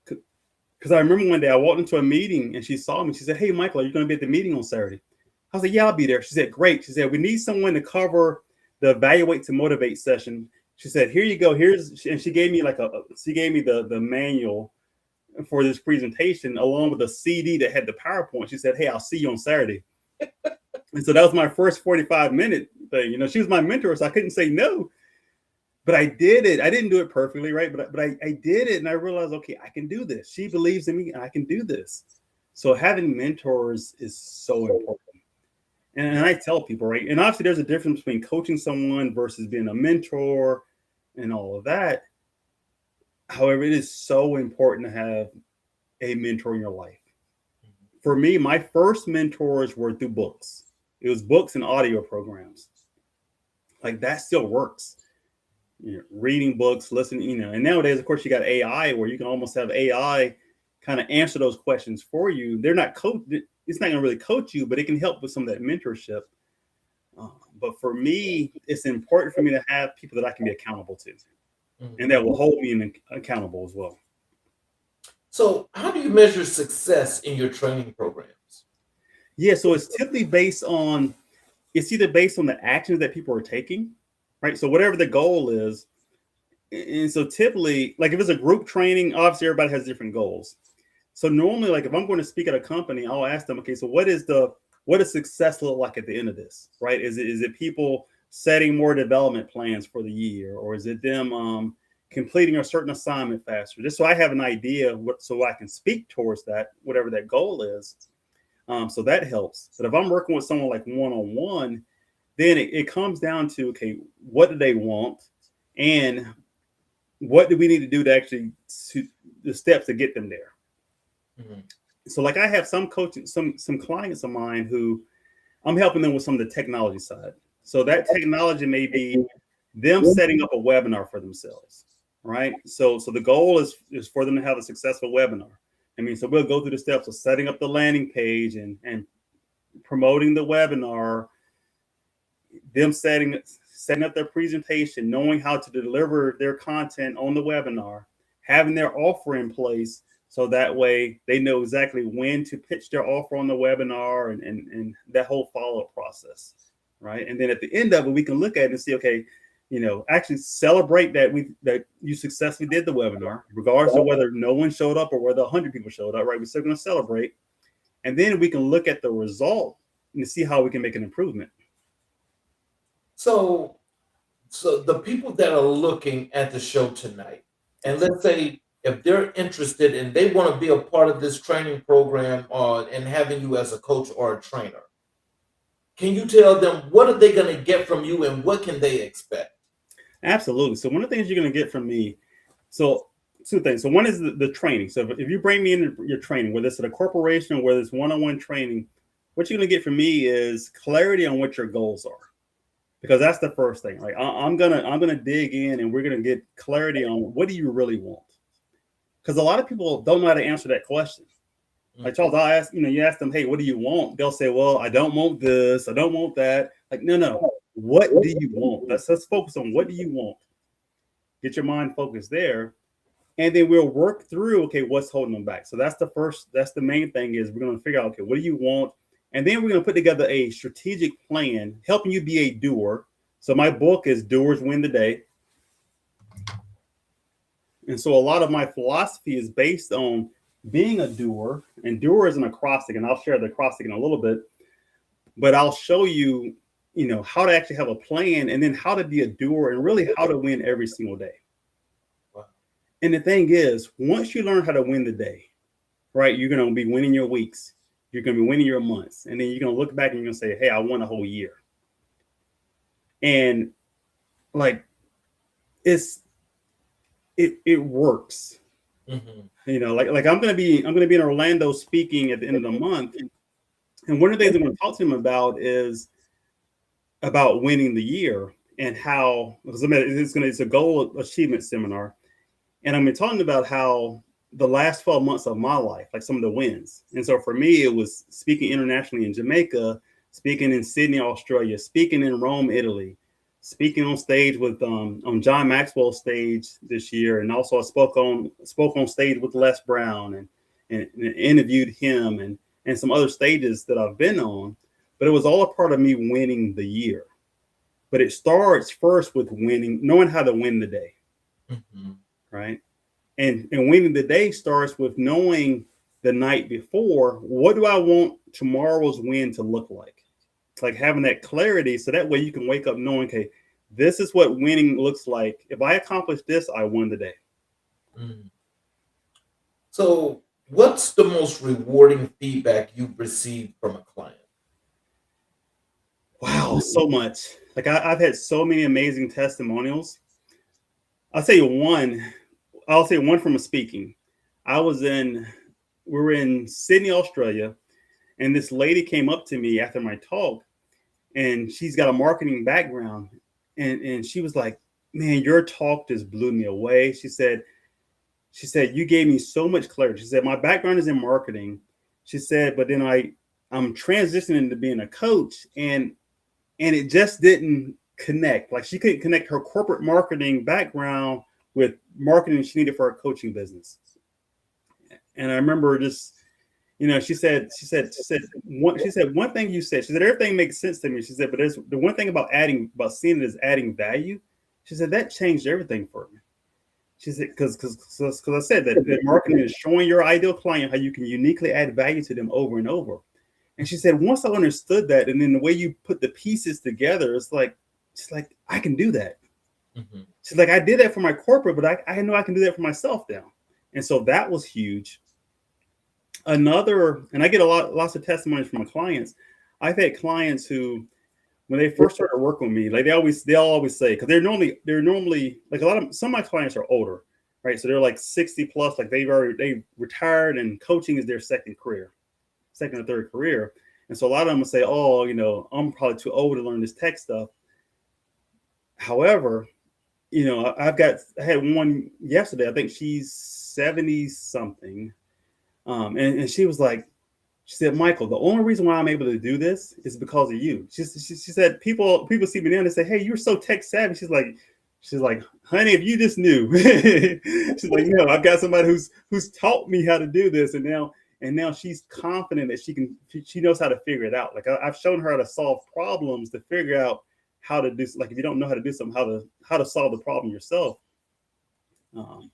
Because I remember one day I walked into a meeting and she saw me. She said, "Hey, Michael, are you going to be at the meeting on Saturday?" I was like, "Yeah, I'll be there." She said, "Great." She said, "We need someone to cover the Evaluate to Motivate session." She said, "Here you go. And she gave me the manual for this presentation along with a CD that had the PowerPoint. She said, "Hey, I'll see you on Saturday." And so that was my first 45-minute thing. You know, she was my mentor, so I couldn't say no. But I did it. I didn't do it perfectly, right? But I did it, and I realized, okay, I can do this. She believes in me, and I can do this. So having mentors is so important. And I tell people, right? And obviously, there's a difference between coaching someone versus being a mentor and all of that. However, it is so important to have a mentor in your life. For me, my first mentors were through books. It was books and audio programs. Like that still works. You know, reading books, listening, you know, and nowadays, of course, you got AI where you can almost have AI kind of answer those questions for you. They're not it's not going to really coach you, but it can help with some of that mentorship. But for me, it's important for me to have people that I can be accountable to, and that will hold me accountable as well. So how do you measure success in your training programs? Yeah, so it's typically either based on the actions that people are taking, right? So whatever the goal is. And so typically, like if it's a group training, obviously everybody has different goals. So normally, like if I'm going to speak at a company, I'll ask them, okay, so what does success look like at the end of this, right? Is it people setting more development plans for the year, or is it them completing a certain assignment faster? Just so I have an idea so I can speak towards that, whatever that goal is. So that helps. But if I'm working with someone like one-on-one, then it comes down to, okay, what do they want? And what do we need to do to actually the steps to get them there? Mm-hmm. So like I have some clients of mine who I'm helping them with some of the technology side. So that technology may be them setting up a webinar for themselves, right? So the goal is for them to have a successful webinar. I mean, so we'll go through the steps of setting up the landing page and promoting the webinar, them setting up their presentation, knowing how to deliver their content on the webinar, having their offer in place so that way they know exactly when to pitch their offer on the webinar and that whole follow-up process, right? And then at the end of it, we can look at it and see, okay, you know, actually celebrate that you successfully did the webinar, regardless of whether no one showed up or whether 100 people showed up, right? We're still going to celebrate. And then we can look at the result and see how we can make an improvement. So the people that are looking at the show tonight, and let's say if they're interested and they want to be a part of this training program and having you as a coach or a trainer, can you tell them what are they going to get from you and what can they expect? Absolutely. So one of the things you're going to get from me, so two things. So one is the training. So if you bring me into your training, whether it's at a corporation or whether it's one-on-one training, what you're going to get from me is clarity on what your goals are, because that's the first thing. Like I'm gonna dig in, and we're gonna get clarity on what do you really want, because a lot of people don't know how to answer that question. Like Charles, I'll ask, you ask them, hey, what do you want? They'll say, well, I don't want this, I don't want that. Like, no, what do you want? Let's focus on what do you want. Get your mind focused there. And then we'll work through, okay, what's holding them back. So that's the main thing is we're going to figure out, okay, what do you want? And then we're going to put together a strategic plan, helping you be a doer. So my book is Doers Win the Day. And so a lot of my philosophy is based on being a doer, and doer is an acrostic, and I'll share the acrostic in a little bit, but I'll show you, how to actually have a plan, and then how to be a doer, and really how to win every single day. And the thing is, once you learn how to win the day, right, you're going to be winning your weeks, you're going to be winning your months, and then you're going to look back and you're going to say, hey, I won a whole year. And like, it works. Like I'm going to be in Orlando speaking at the end of the month. And one of the things I'm going to talk to him about is about winning the year, and how, because it's a goal achievement seminar. And I'm talking about how the last 12 months of my life, like some of the wins. And so for me, it was speaking internationally in Jamaica, speaking in Sydney, Australia, speaking in Rome, Italy, speaking on stage with on John Maxwell's stage this year. And also I spoke on stage with Les Brown and interviewed him and some other stages that I've been on. But it was all a part of me winning the year. But it starts first with knowing how to win the day. Right. And winning the day starts with knowing the night before, what do I want tomorrow's win to look like? It's like having that clarity, so that way you can wake up knowing, okay, this is what winning looks like. If I accomplish this, I won the day. So what's the most rewarding feedback you've received from a client? Wow, so much. Like I've had so many amazing testimonials. I'll say one from a speaking. We were in Sydney, Australia, and this lady came up to me after my talk, and she's got a marketing background, and she was like, man, your talk just blew me away. She said, you gave me so much clarity. She said, my background is in marketing. She said, but then I'm transitioning into being a coach, and it just didn't connect. Like she couldn't connect her corporate marketing background with marketing she needed for her coaching business. And I remember just, she said one thing you said, she said, everything makes sense to me. She said, but there's the one thing about seeing it as adding value. She said, that changed everything for me. She said, because I said that marketing is showing your ideal client how you can uniquely add value to them over and over. And she said, once I understood that, and then the way you put the pieces together, it's like, I can do that. She's like, I did that for my corporate, but I know I can do that for myself now. And so that was huge. And I get lots of testimonies from my clients. I've had clients who, when they first started working with me, like they'll always say, because they're normally like some of my clients are older, right? So they're like 60 plus, like they retired, and coaching is their second or third career. And so a lot of them will say, oh, I'm probably too old to learn this tech stuff. However, I had one yesterday, I think she's 70 something. And she was like, she said, Michael, the only reason why I'm able to do this is because of you. She said, people see me now and they say, hey, you're so tech savvy. She's like, honey, if you just knew. She's like, no, I've got somebody who's taught me how to do this. And now she's confident that she knows how to figure it out. Like I've shown her how to solve problems, to figure out how to do, like if you don't know how to do something, how to solve the problem yourself. But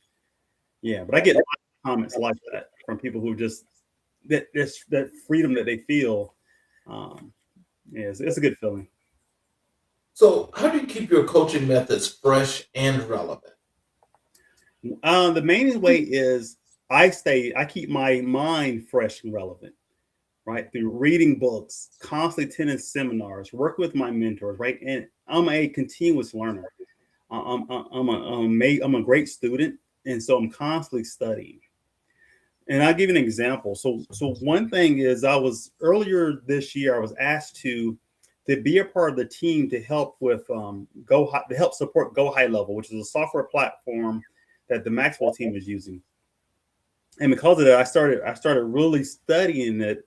I get a lot of comments like that from people who just that freedom that they feel. It's a good feeling. So how do you keep your coaching methods fresh and relevant? The main way is I keep my mind fresh and relevant, right? Through reading books, constantly attending seminars, working with my mentors, right? And I'm a continuous learner. I'm a great student, And so I'm constantly studying. And I'll give you an example. So one thing is, I was earlier this year, I was asked to be a part of the team to help with to help support Go High Level, which is a software platform that the Maxwell team is using. And because of that, I started really studying it.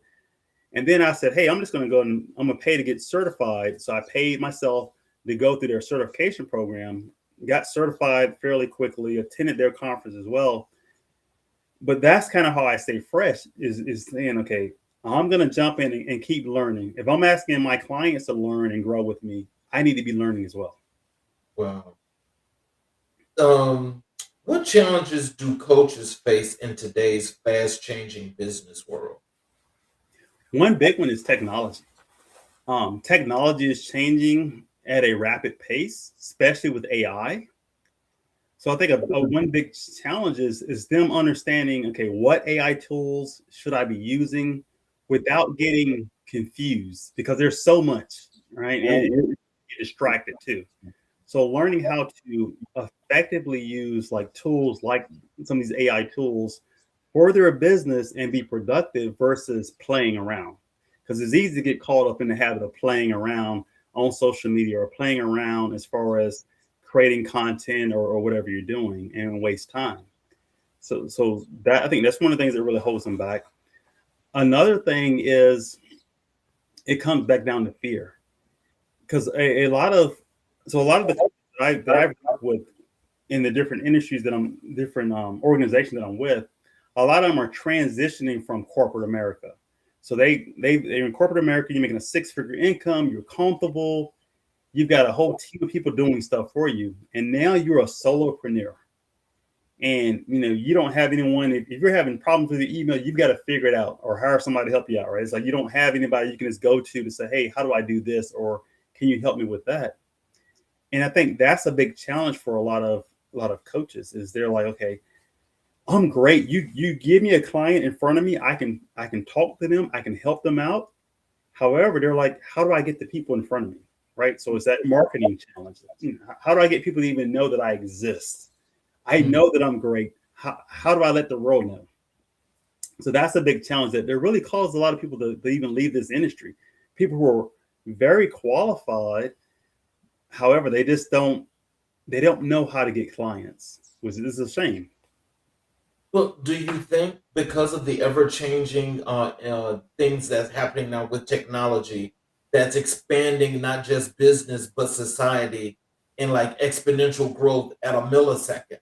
And then I said, hey, I'm just going to go and I'm going to pay to get certified. So I paid myself to go through their certification program, got certified fairly quickly, attended their conference as well. But that's kind of how I stay fresh is saying, okay, I'm going to jump in and keep learning. If I'm asking my clients to learn and grow with me, I need to be learning as well. Wow. What challenges do coaches face in today's fast changing business world? One big one is technology. Technology is changing at a rapid pace, especially with AI. So I think one big challenge is them understanding, okay, what AI tools should I be using without getting confused, because there's so much, right? And you get distracted too. So learning how to effectively use like tools like some of these AI tools for their business and be productive versus playing around. Because it's easy to get caught up in the habit of playing around on social media or playing around as far as creating content or whatever you're doing and waste time. So that, I think that's one of the things that really holds them back. Another thing is it comes back down to fear, because a lot of the that I've worked with in the different industries that I'm different organizations that I'm with, a lot of them are transitioning from corporate America. So they're in corporate America, you're making a 6-figure income, you're comfortable, you've got a whole team of people doing stuff for you, and now you're a solopreneur. And you don't have anyone. If you're having problems with your email, you've got to figure it out or hire somebody to help you out, right? It's like you don't have anybody you can just go to say, hey, how do I do this? Or can you help me with that? And I think that's a big challenge for a lot of coaches, is they're like, okay, I'm great. You give me a client in front of me, I can talk to them, I can help them out. However, they're like, how do I get the people in front of me? Right. So it's that marketing challenge. How do I get people to even know that I exist? I know that I'm great. How do I let the world know? So that's a big challenge that really caused a lot of people to even leave this industry. People who are very qualified, however, they don't know how to get clients, which is a shame. Well, do you think because of the ever-changing things that's happening now with technology, that's expanding not just business but society in like exponential growth at a millisecond?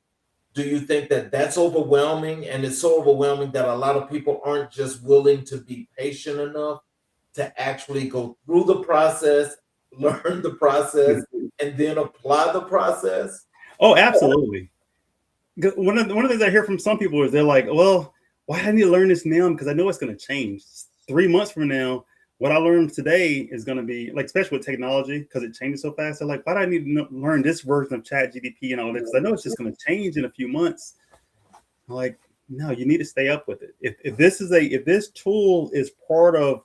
Do you think that that's overwhelming, and it's so overwhelming that a lot of people aren't just willing to be patient enough to actually go through the process, learn the process, and then apply the process? Oh, absolutely. One of the things I hear from some people is they're like, well, why do I need to learn this now? Because I know it's going to change. 3 months from now, what I learned today is going to be like, especially with technology, because it changes so fast. They're like, why do I need to learn this version of Chat GDP and all this? Because I know it's just going to change in a few months. I'm like, no, you need to stay up with it. If this tool is part of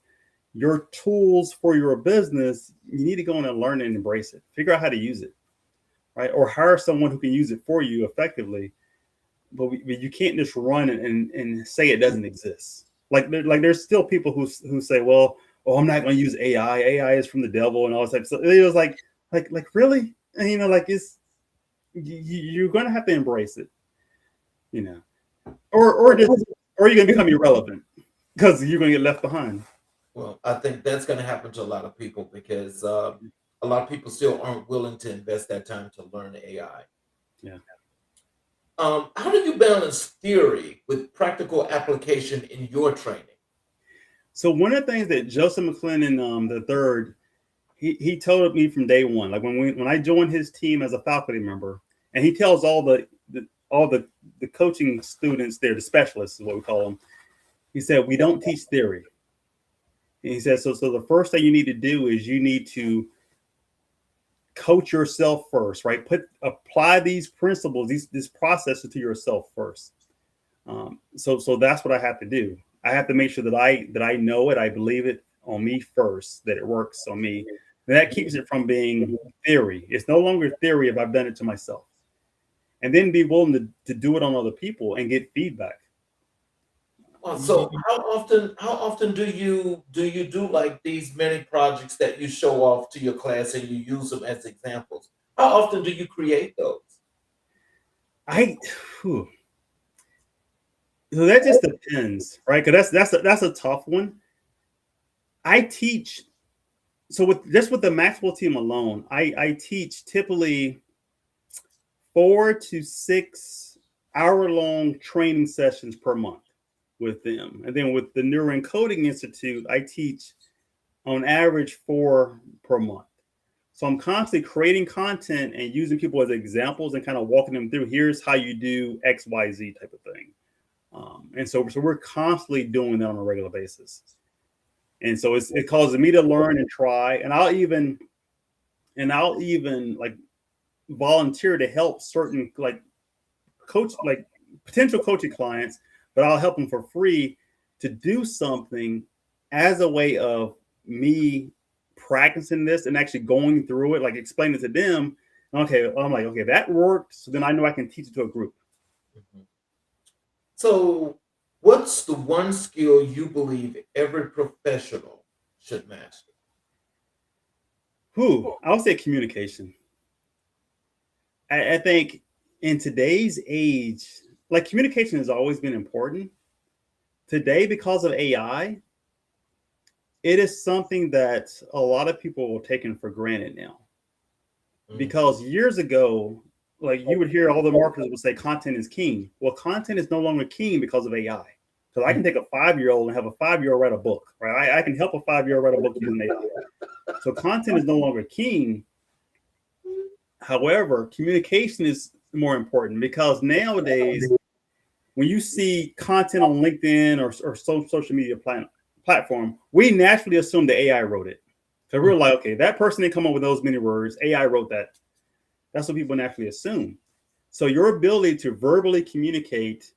your tools for your business, you need to go in and learn and embrace it. Figure out how to use it, right? Or hire someone who can use it for you effectively. But you can't just run and say it doesn't exist. Like there's still people who say, well, oh, I'm not going to use AI. AI is from the devil and all this type of stuff. It was like really, and, you're going to have to embrace it, or you're going to become irrelevant because you're going to get left behind. Well, I think that's going to happen to a lot of people because a lot of people still aren't willing to invest that time to learn AI. Yeah. How do you balance theory with practical application in your training? So one of the things that Joseph McClendon the third, he told me from day one, like when I joined his team as a faculty member, and he tells all the coaching students there, the specialists is what we call them. He said, we don't teach theory. And he said, so the first thing you need to do is you need to coach yourself first, right? Apply these principles, these processes to yourself first. So that's what I have to do. I have to make sure that I know it, I believe it on me first, that it works on me. And that keeps it from being theory. It's no longer theory if I've done it to myself. and then be willing to do it on other people and get feedback. Well, so how often do you do like these many projects that you show off to your class and you use them as examples? How often do you create those? I whew. So that just depends, right? Because that's a tough one. I teach so with the Maxwell team alone, I teach typically 4 to 6 hour long training sessions per month with them. And then with the Neuroencoding Institute, I teach on average 4 per month. So I'm constantly creating content and using people as examples and kind of walking them through, here's how you do X, Y, Z type of thing. And so we're constantly doing that on a regular basis. And so it causes me to learn and try. And I'll even like volunteer to help certain like potential coaching clients, but I'll help them for free to do something as a way of me practicing this and actually going through it, like explaining it to them. Okay, I'm like, okay, that worked. So then I know I can teach it to a group. Mhm. So, what's the one skill you believe every professional should master? I would say communication. I think in today's age, like communication has always been important. Today, because of AI, it is something that a lot of people are taking for granted now. Because years ago, like you would hear all the marketers would say content is king. Well, content is no longer king because of AI. Because I can take a 5-year-old and have a 5-year-old write a book, right? I can help a 5-year-old write a book using AI. So content is no longer king. However, communication is more important because nowadays, when you see content on LinkedIn or social media platform, we naturally assume the AI wrote it. So we're like, okay, that person didn't come up with those many words. AI wrote that. That's what people naturally assume. So your ability to verbally communicate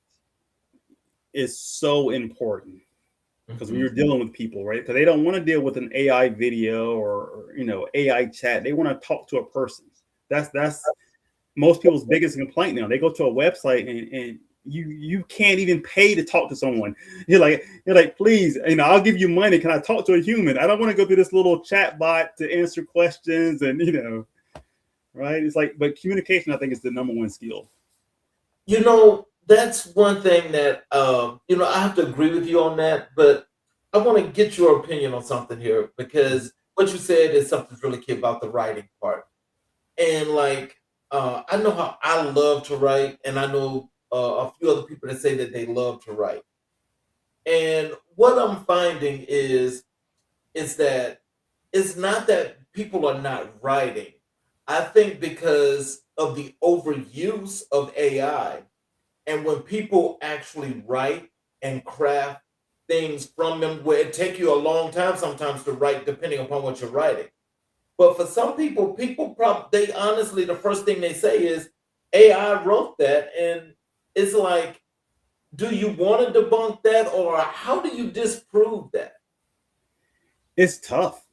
is so important because when you're dealing with people, right? Because they don't want to deal with an AI video or AI chat. They want to talk to a person. That's most people's biggest complaint now. They go to a website and you can't even pay to talk to someone. You're like, please, I'll give you money. Can I talk to a human? I don't want to go through this little chat bot to answer questions and right? It's like, but communication, I think, is the number one skill. That's one thing that I have to agree with you on that, but I want to get your opinion on something here because what you said is something really key about the writing part. And like, I know how I love to write, and I know a few other people that say that they love to write. And what I'm finding is that it's not that people are not writing. I think because of the overuse of AI, and when people actually write and craft things from them, where it take you a long time sometimes to write, depending upon what you're writing. But for some people, they honestly, the first thing they say is AI wrote that, and it's like, do you want to debunk that, or how do you disprove that? It's tough,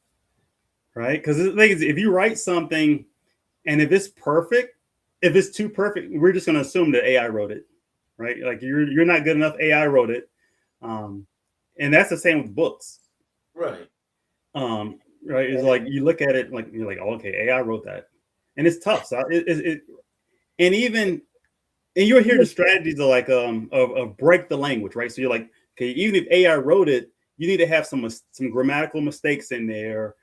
right? Because the thing is, if you write something and if it's perfect, if it's too perfect, we're just going to assume that AI wrote it, right? Like you're not good enough. AI wrote it, and that's the same with books, Right. Right? It's like you look at it like you're like, oh, okay, AI wrote that, and it's tough. So and you'll hear the strategies of like of break the language, right? So you're like, okay, even if AI wrote it, you need to have some grammatical mistakes in there,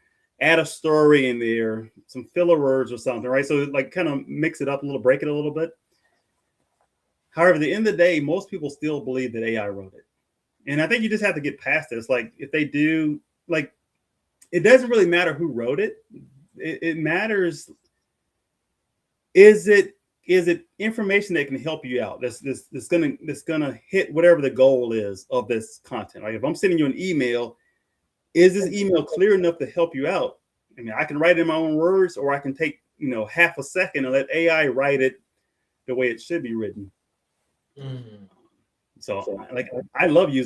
add a story in there, some filler words or something, right? So like kind of mix it up a little, break it a little bit. However, at the end of the day, most people still believe that AI wrote it. And I think you just have to get past this. Like if they do, like it doesn't really matter who wrote it. It matters, is it information that can help you out? That's gonna hit whatever the goal is of this content. Like if I'm sending you an email, is this email clear enough to help you out? I mean, I can write it in my own words, or I can take half a second and let AI write it the way it should be written. Mhm. So like I love using